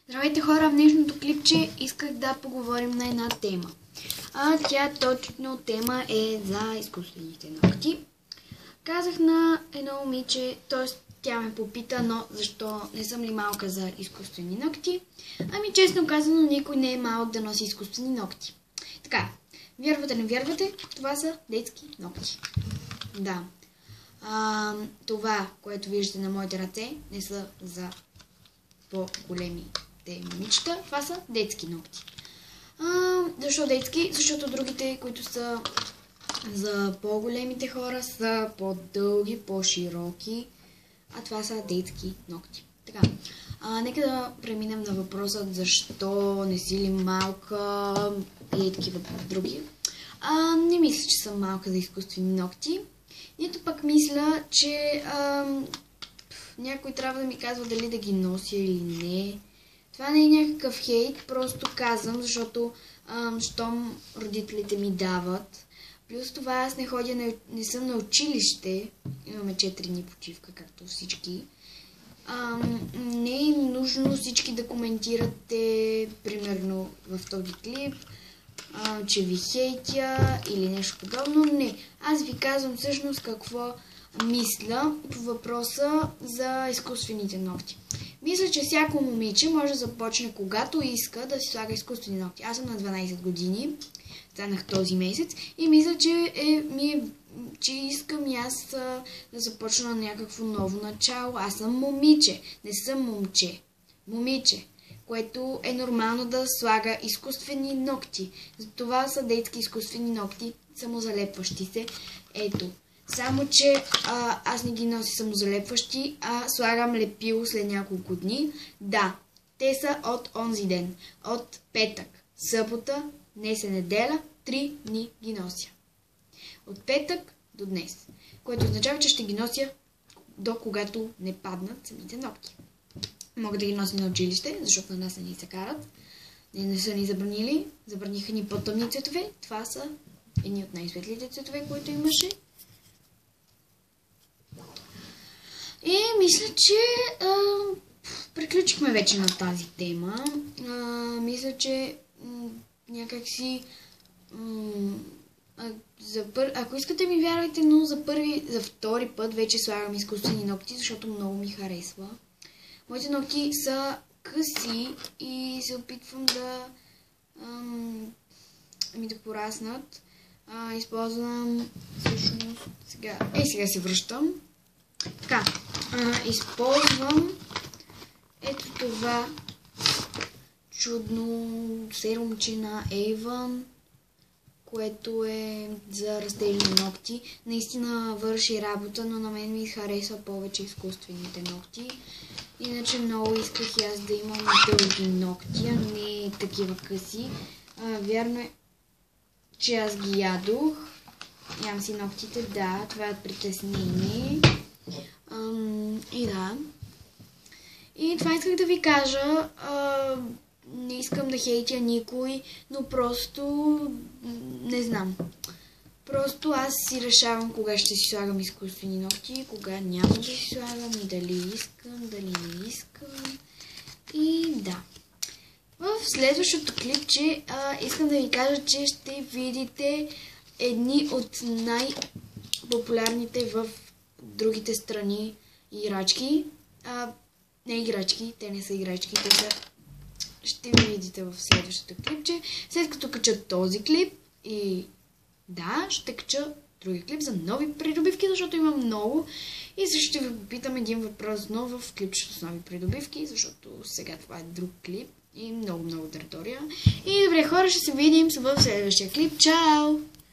Здравейте хора, в днешното клипче исках да поговорим на една тема. Тя точно тема е за изкуствените ногти. Казах на едно момиче, т.е. тя ме попита, но защо не съм ли малка за изкуствени ногти? Ами честно казано, никой не е малък да носи изкуствени ногти. Така, вярвате, не вярвате, това са детски ногти. Да. Това, което виждате на моите ръце, не са за по-големите момичета. Това са детски ногти. Защо детски? Защото другите, които са за по-големите хора, са по-дълги, по-широки. А това са детски ногти. Така, нека да преминем на въпроса защо не си ли малка и такива други. Не мисля, че съм малка за изкуствени ногти. Нито пък мисля, че някой трябва да ми казва дали да ги нося или не. Това не е някакъв хейт, просто казвам, защото щом родителите ми дават. Плюс това аз не ходя, не съм на училище. Имаме 4 дни почивка, както всички. Не е нужно всички да коментирате, примерно в този клип, че ви хейтя или нещо подобно. Не. Аз ви казвам всъщност какво мисля по въпроса за изкуствените ногти. Мисля, че всяко момиче може да започне когато иска да си слага изкуствени ногти. Аз съм на 12 години, станах този месец и мисля, че искам и аз да започна някакво ново начало. Аз съм момиче, не съм момче. Момиче, което е нормално да слага изкуствени ногти. Затова са детски изкуствени ногти, самозалепващи се. Ето. Само, че аз не ги нося самозалепващи, а слагам лепило след няколко дни. Да, те са от онзи ден. От петък, събота, днес е неделя, 3 дни ги нося. От петък до днес. Което означава, че ще ги нося до когато не паднат самите ногти. Мога да ги нося на училище, защото на нас не ни се карат. Не са ни забранили. Забраниха ни по-тъмни цветове. Това са едни от най-светлите цветове, които имаше. И мисля, че приключихме вече на тази тема. Мисля, че някакси ако искате ми вярвайте, но за втори път вече слагам изкуствени ногти, защото много ми харесва. Моите ногти са къси и се опитвам да да пораснат. Използвам всъщност сега се връщам. Така, използвам ето това чудно серумче на Avon, което е за растежни ногти. Наистина върши работа, но на мен ми харесва повече изкуствените ногти. Иначе много исках и аз да имам дълги ногти, а не такива къси. Вярно е, че аз ги ядох. Ям си ногтите, да, това е притеснение. И да. И това исках да ви кажа. Не искам да хейтя никой, но просто не знам. Просто аз си решавам кога ще си слагам изкуствени ногти, кога няма да си слагам и дали искам, дали не искам. И да. В следващото клипче искам да ви кажа, че ще видите едни от най-популярните в другите страни играчки. Не играчки, те не са играчки, те са... Ще ви видите в следващото клипче. След като кача този клип и да, ще кача други клип за нови придобивки, защото има много. И също ще ви попитам един въпрос отново в клипчето с нови придобивки, защото сега това е друг клип и много територия. И добре хора, ще се видим в следващия клип. Чао!